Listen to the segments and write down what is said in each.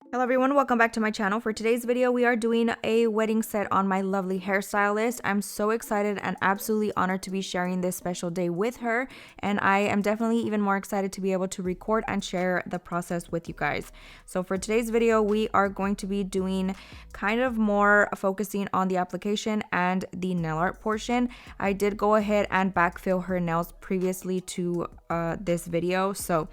Hello everyone, welcome back to my channel. For today's video, we are doing a wedding set on my lovely hairstylist. I'm so excited and absolutely honored to be sharing this special day with her, and I am definitely even more excited to be able to record and share the process with you guys. So for today's video, we are going to be doing kind of more focusing on the application and the nail art portion. I did go ahead and backfill her nails previously to this video, so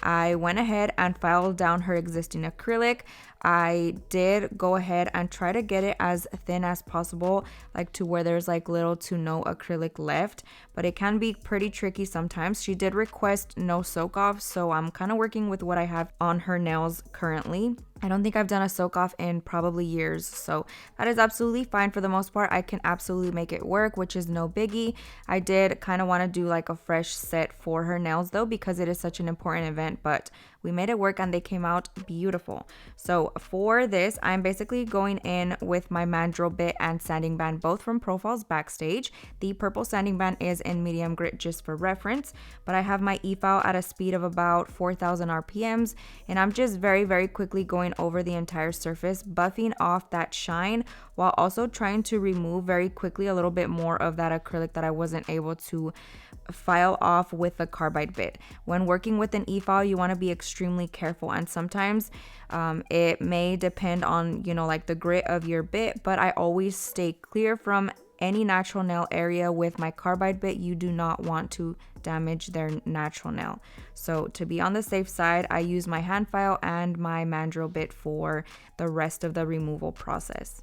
I went ahead and filed down her existing acrylic. I did go ahead and try to get it as thin as possible, like to where there's like little to no acrylic left, but it can be pretty tricky sometimes. She did request no soak off, so I'm kind of working with what I have on her nails currently. I don't think I've done a soak off in probably years, so that is absolutely fine. For the most part, I can absolutely make it work, which is no biggie. I did kind of want to do like a fresh set for her nails though, because it is such an important event, but we made it work and they came out beautiful. So for this, I'm basically going in with my Mandrel Bit and sanding band, both from Profiles Backstage. The purple sanding band is in medium grit just for reference, but I have my e-file at a speed of about 4,000 RPMs, and I'm just very quickly going over the entire surface, buffing off that shine while also trying to remove very quickly a little bit more of that acrylic that I wasn't able to file off with the carbide bit. When working with an e-file, you want to be extremely careful, and sometimes it may depend on, you know, like the grit of your bit, but I always stay clear from any natural nail area with my carbide bit. You do not want to damage their natural nail. So to be on the safe side, I use my hand file and my Mandrel Bit for the rest of the removal process.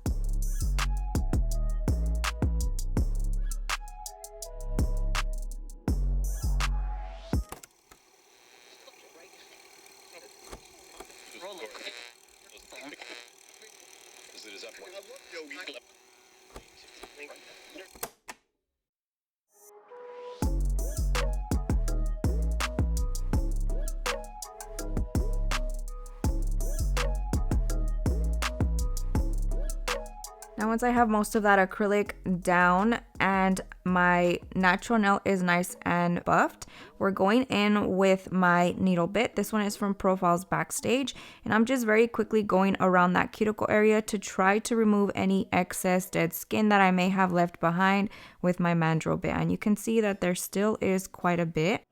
Now once I have most of that acrylic down and my natural nail is nice and buffed, we're going in with my needle bit. This one is from Profiles Backstage, and I'm just very quickly going around that cuticle area to try to remove any excess dead skin that I may have left behind with my Mandrel Bit. And you can see that there still is quite a bit.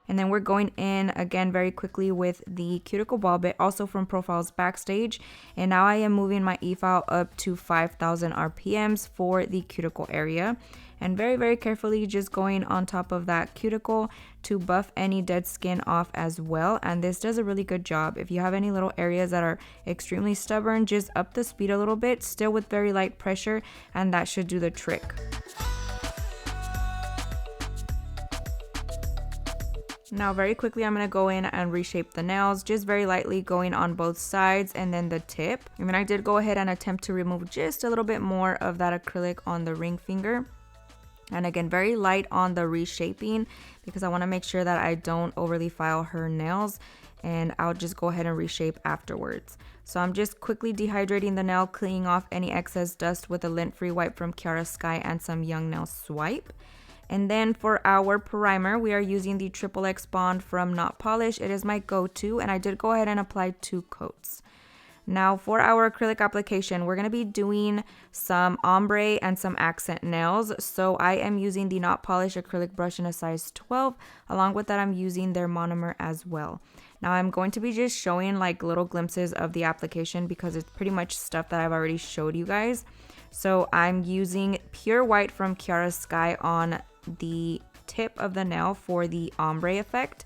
And then we're going in again very quickly with the Cuticle Ball Bit, also from Profiles Backstage. And now I am moving my e-file up to 5,000 RPMs for the cuticle area. And very carefully just going on top of that cuticle to buff any dead skin off as well. And this does a really good job. If you have any little areas that are extremely stubborn, just up the speed a little bit, still with very light pressure, and that should do the trick. Now very quickly I'm going to go in and reshape the nails, just very lightly going on both sides and then the tip. And then I did go ahead and attempt to remove just a little bit more of that acrylic on the ring finger. And again, very light on the reshaping because I want to make sure that I don't overly file her nails, and I'll just go ahead and reshape afterwards. So I'm just quickly dehydrating the nail, cleaning off any excess dust with a lint-free wipe from Kiara Sky and some Young Nail Swipe. And then for our primer, we are using the XXX Bond from Not Polish. It is my go-to, and I did go ahead and apply 2 coats. Now for our acrylic application, we're going to be doing some ombre and some accent nails. So I am using the Not Polish acrylic brush in a size 12. Along with that, I'm using their monomer as well. Now I'm going to be just showing like little glimpses of the application because it's pretty much stuff that I've already showed you guys. So I'm using pure white from Kiara Sky on the tip of the nail for the ombre effect.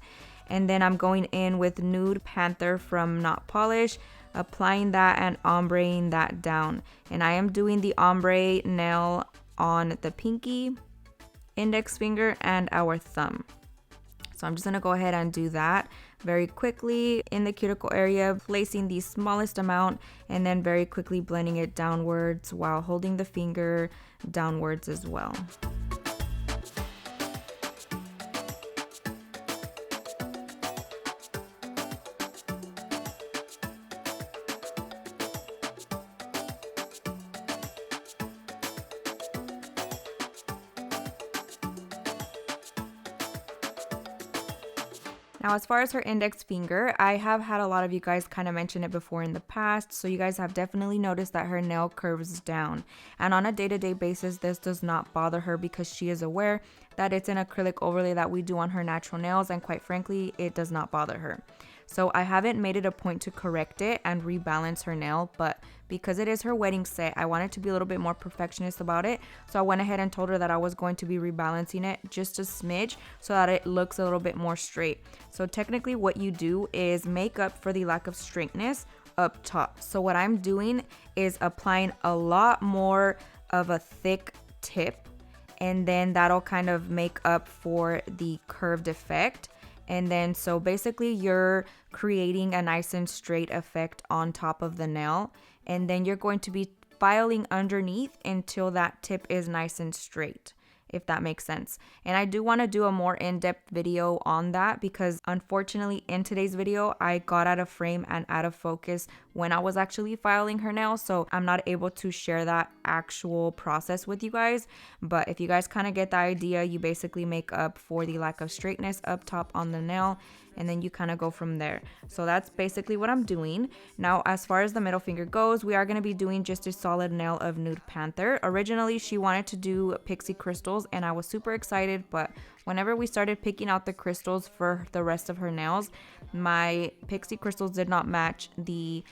And then I'm going in with Nude Panther from Not Polish, applying that and ombreing that down. And I am doing the ombre nail on the pinky, index finger, and our thumb. So I'm just going to go ahead and do that very quickly in the cuticle area, placing the smallest amount and then very quickly blending it downwards while holding the finger downwards as well. Now, as far as her index finger, I have had a lot of you guys kind of mention it before in the past, so you guys have definitely noticed that her nail curves down. And on a day-to-day basis, this does not bother her because she is aware that it's an acrylic overlay that we do on her natural nails, and quite frankly, it does not bother her. So I haven't made it a point to correct it and rebalance her nail, but because it is her wedding set, I wanted to be a little bit more perfectionist about it. So I went ahead and told her that I was going to be rebalancing it just a smidge so that it looks a little bit more straight. So technically what you do is make up for the lack of straightness up top. So what I'm doing is applying a lot more of a thick tip, and then that'll kind of make up for the curved effect. And then so basically you're creating a nice and straight effect on top of the nail, and then you're going to be filing underneath until that tip is nice and straight, if that makes sense. And I do want to do a more in-depth video on that because unfortunately in today's video I got out of frame and out of focus when I was actually filing her nails, so I'm not able to share that actual process with you guys. But if you guys kind of get the idea, you basically make up for the lack of straightness up top on the nail, and then you kind of go from there. So that's basically what I'm doing. Now, as far as the middle finger goes, we are going to be doing just a solid nail of Nude Panther. Originally, she wanted to do pixie crystals, and I was super excited, but whenever we started picking out the crystals for the rest of her nails, my pixie crystals did not match the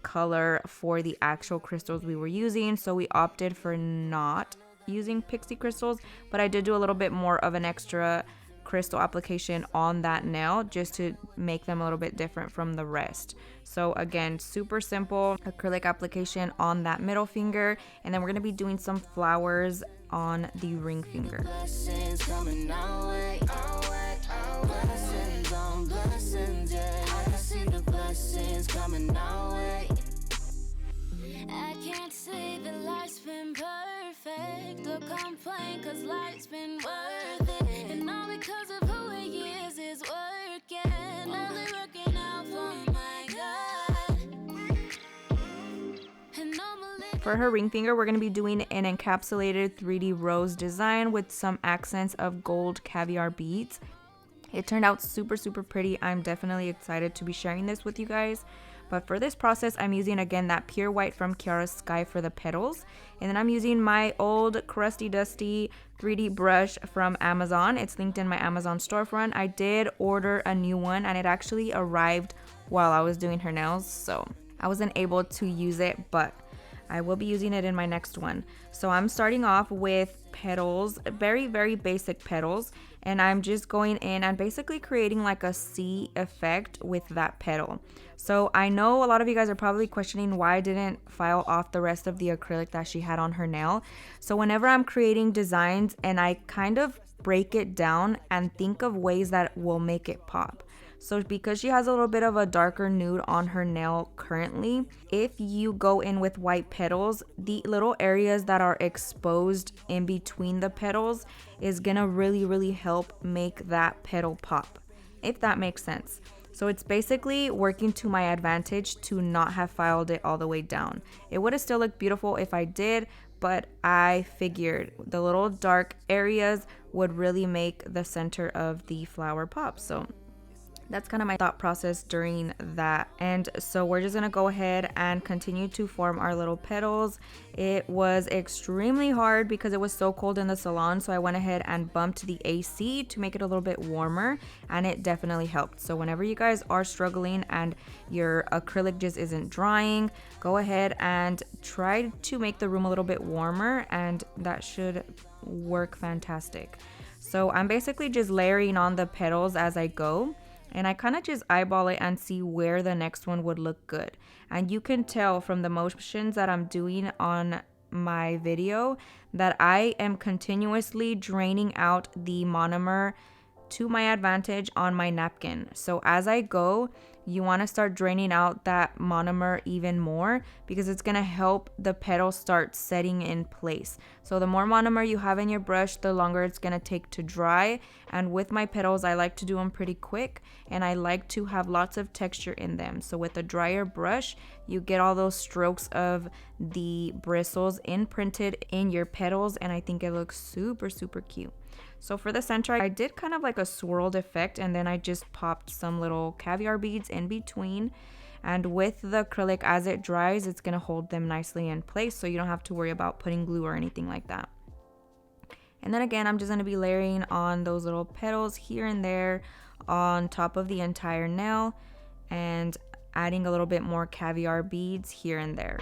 color for the actual crystals we were using, so we opted for not using pixie crystals. But I did do a little bit more of an extra crystal application on that nail just to make them a little bit different from the rest. So again, super simple acrylic application on that middle finger, and then we're going to be doing some flowers on the ring finger. I can't say that life's been perfect or complain, cause life's been worth it. And all because of who he is working, only working out for my God. And normally for her ring finger, we're going to be doing an encapsulated 3D rose design with some accents of gold caviar beads. It turned out super pretty. I'm definitely excited to be sharing this with you guys. But for this process, I'm using again that pure white from Kiara Sky for the petals. And then I'm using my old crusty dusty 3D brush from Amazon. It's linked in my Amazon storefront. I did order a new one and it actually arrived while I was doing her nails, so I wasn't able to use it, but I will be using it in my next one. So I'm starting off with petals, very basic petals, and I'm just going in and basically creating like a C effect with that petal. So I know a lot of you guys are probably questioning why I didn't file off the rest of the acrylic that she had on her nail. So whenever I'm creating designs, and I kind of break it down and think of ways that will make it pop. So because she has a little bit of a darker nude on her nail currently, if you go in with white petals, the little areas that are exposed in between the petals is gonna really help make that petal pop, if that makes sense. So it's basically working to my advantage to not have filed it all the way down. It would have still looked beautiful if I did, but I figured the little dark areas would really make the center of the flower pop. So that's kind of my thought process during that. And so we're just gonna go ahead and continue to form our little petals. It was extremely hard because it was so cold in the salon, so I went ahead and bumped the AC to make it a little bit warmer, and it definitely helped. So whenever you guys are struggling and your acrylic just isn't drying, go ahead and try to make the room a little bit warmer, and that should work fantastic. So I'm basically just layering on the petals as I go, and I kind of just eyeball it and see where the next one would look good. And you can tell from the motions that I'm doing on my video that I am continuously draining out the monomer to my advantage on my napkin. So as I go, you want to start draining out that monomer even more, because it's going to help the petal start setting in place. So the more monomer you have in your brush, the longer it's going to take to dry. And with my petals, I like to do them pretty quick, and I like to have lots of texture in them. So with a drier brush, you get all those strokes of the bristles imprinted in your petals, and I think it looks super cute. So for the center, I did kind of like a swirled effect, and then I just popped some little caviar beads in between. And with the acrylic, as it dries, it's going to hold them nicely in place, so you don't have to worry about putting glue or anything like that. And then again, I'm just going to be layering on those little petals here and there on top of the entire nail, and adding a little bit more caviar beads here and there.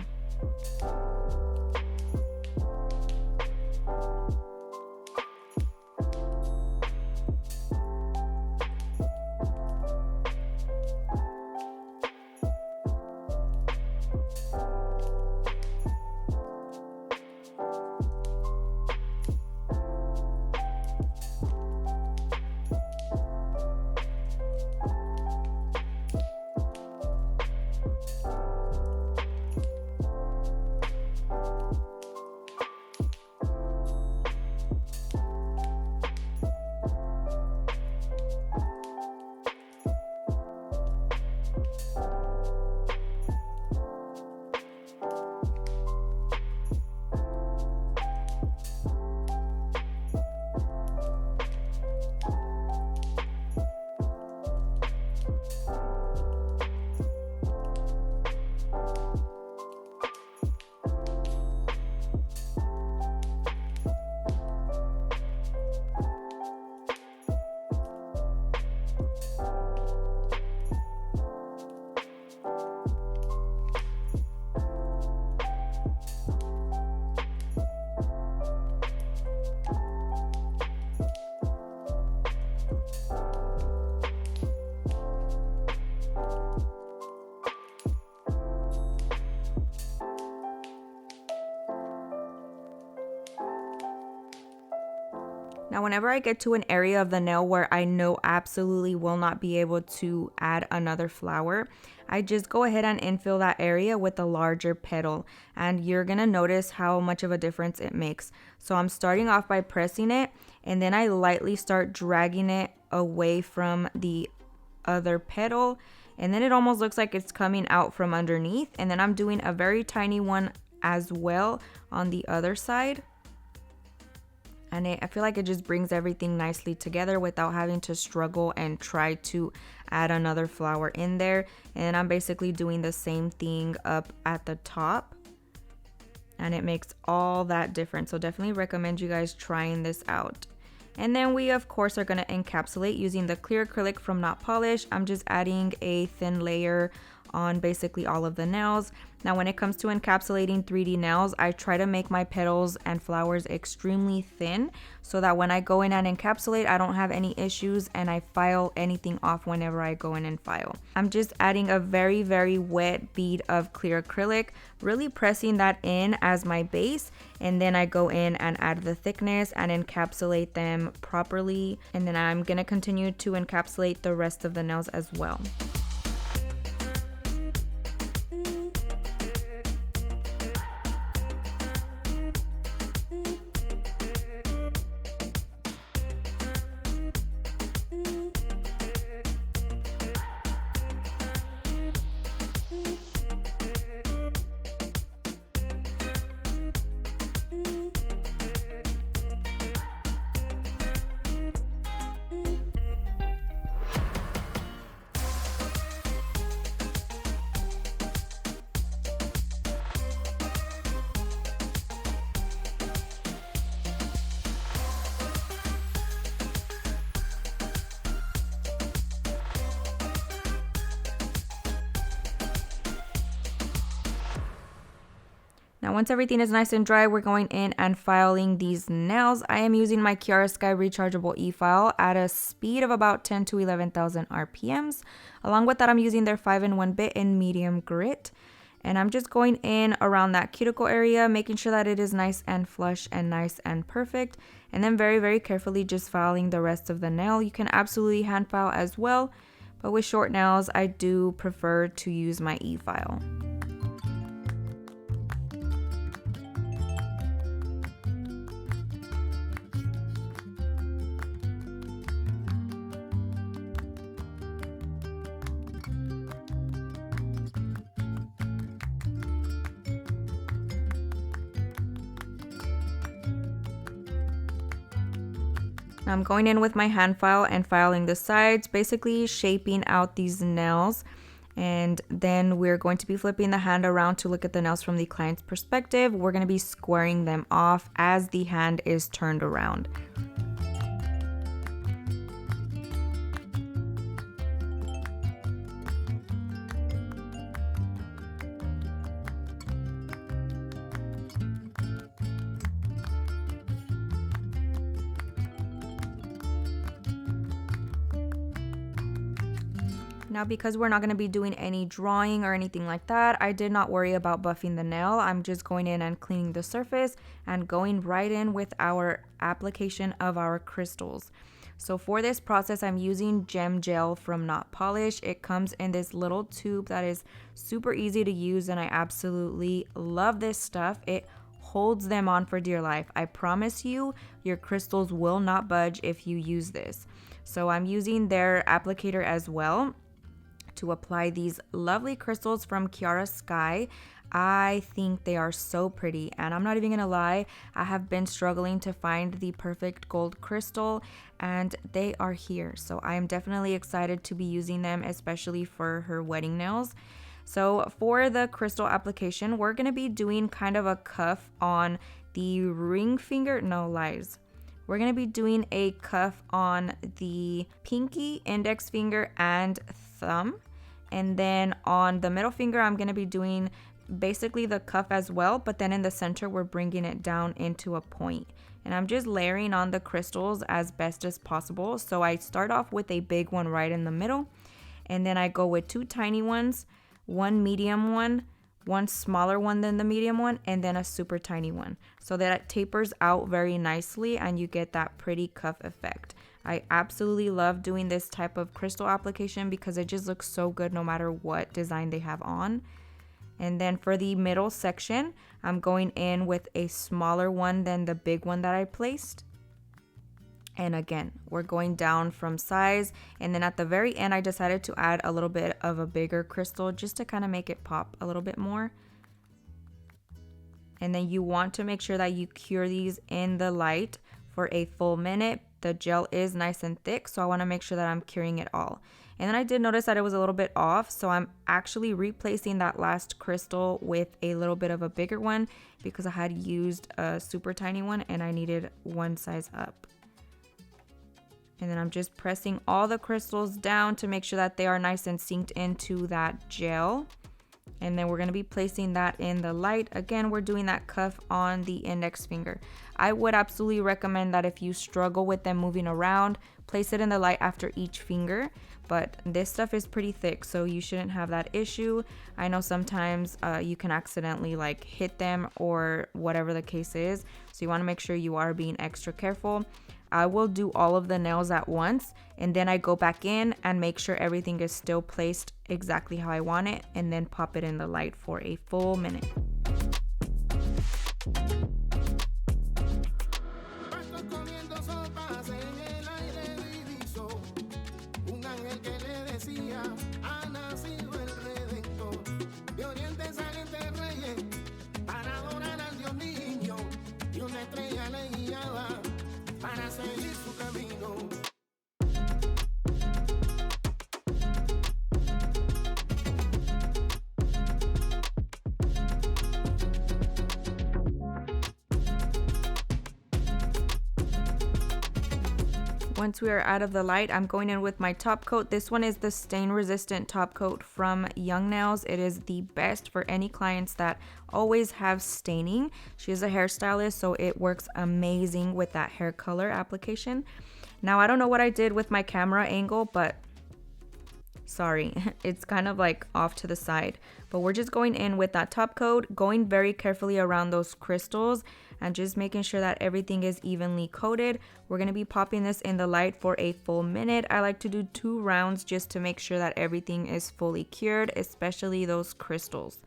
Now, whenever I get to an area of the nail where I know absolutely will not be able to add another flower, I just go ahead and infill that area with a larger petal, and you're gonna notice how much of a difference it makes. So I'm starting off by pressing it, and then I lightly start dragging it away from the other petal, and then it almost looks like it's coming out from underneath, and then I'm doing a very tiny one as well on the other side. And I feel like it just brings everything nicely together without having to struggle and try to add another flower in there. And I'm basically doing the same thing up at the top, and it makes all that difference. So definitely recommend you guys trying this out. And then we of course are going to encapsulate using the clear acrylic from Not Polish. I'm just adding a thin layer on basically all of the nails. Now when it comes to encapsulating 3D nails, I try to make my petals and flowers extremely thin so that when I go in and encapsulate, I don't have any issues and I file anything off whenever I go in and file. I'm just adding a very, very wet bead of clear acrylic, really pressing that in as my base, and then I go in and add the thickness and encapsulate them properly, and then I'm gonna continue to encapsulate the rest of the nails as well. Now once everything is nice and dry, we're going in and filing these nails. I am using my Kiara Sky rechargeable e-file at a speed of about 10 to 11,000 RPMs. Along with that, I'm using their 5-in-1 bit in medium grit. And I'm just going in around that cuticle area, making sure that it is nice and flush and nice and perfect. And then very, very carefully just filing the rest of the nail. You can absolutely hand file as well, but with short nails, I do prefer to use my e-file. I'm going in with my hand file and filing the sides, basically shaping out these nails. And then we're going to be flipping the hand around to look at the nails from the client's perspective. We're going to be squaring them off as the hand is turned around. Now, because we're not going to be doing any drawing or anything like that, I did not worry about buffing the nail. I'm just going in and cleaning the surface and going right in with our application of our crystals. So for this process, I'm using gem gel from Not Polish. It comes in this little tube that is super easy to use, and I absolutely love this stuff. It holds them on for dear life. I promise you, your crystals will not budge if you use this. So I'm using their applicator as well to apply these lovely crystals from Kiara Sky. I think they are so pretty, and I'm not even gonna lie, I have been struggling to find the perfect gold crystal, and they are here. So I am definitely excited to be using them, especially for her wedding nails. So for the crystal application, we're gonna be doing kind of a cuff on the ring finger, no lies. We're gonna be doing a cuff on the pinky, index finger, and thumb. And then on the middle finger, I'm gonna be doing basically the cuff as well, but then in the center, we're bringing it down into a point. And I'm just layering on the crystals as best as possible. So I start off with a big one right in the middle, and then I go with 2 tiny ones, 1 medium one smaller one than the medium one, and then a super tiny one, so that it tapers out very nicely and you get that pretty cuff effect. I absolutely love doing this type of crystal application because it just looks so good no matter what design they have on. And then for the middle section, I'm going in with a smaller one than the big one that I placed. And again, we're going down from size. And then at the very end, I decided to add a little bit of a bigger crystal just to kind of make it pop a little bit more. And then you want to make sure that you cure these in the light for a full minute. The gel is nice and thick, so I want to make sure that I'm curing it all. And then I did notice that it was a little bit off, so I'm actually replacing that last crystal with a little bit of a bigger one because I had used a super tiny one and I needed one size up. And then I'm just pressing all the crystals down to make sure that they are nice and synced into that gel. And then we're going to be placing that in the light. Again, we're doing that cuff on the index finger. I would absolutely recommend that if you struggle with them moving around, place it in the light after each finger. But this stuff is pretty thick, so you shouldn't have that issue. I know sometimes you can accidentally like hit them or whatever the case is. So you want to make sure you are being extra careful. I will do all of the nails at once, and then I go back in and make sure everything is still placed exactly how I want it, and then pop it in the light for a full minute. Once we are out of the light, I'm going in with my top coat. This one is the stain resistant top coat from Young Nails. It is the best for any clients that always have staining. She is a hairstylist, so it works amazing with that hair color application. Now, I don't know what I did with my camera angle, but sorry, it's kind of like off to the side. But we're just going in with that top coat, going very carefully around those crystals and just making sure that everything is evenly coated. We're going to be popping this in the light for a full minute. I like to do 2 rounds just to make sure that everything is fully cured, especially those crystals.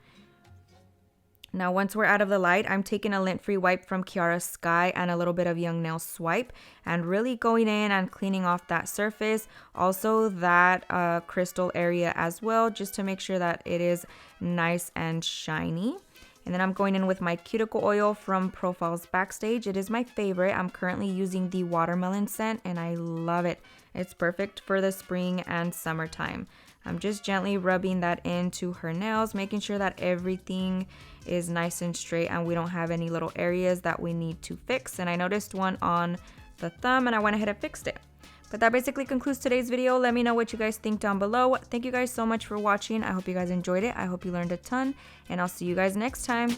Now, once we're out of the light, I'm taking a lint-free wipe from Kiara Sky and a little bit of Young Nails Swipe and really going in and cleaning off that surface. Also that crystal area as well, just to make sure that it is nice and shiny. And then I'm going in with my cuticle oil from Profiles Backstage. It is my favorite. I'm currently using the watermelon scent and I love it. It's perfect for the spring and summertime. I'm just gently rubbing that into her nails, making sure that everything is nice and straight and we don't have any little areas that we need to fix. And I noticed one on the thumb and I went ahead and fixed it. But that basically concludes today's video. Let me know what you guys think down below. Thank you guys so much for watching. I hope you guys enjoyed it. I hope you learned a ton and I'll see you guys next time.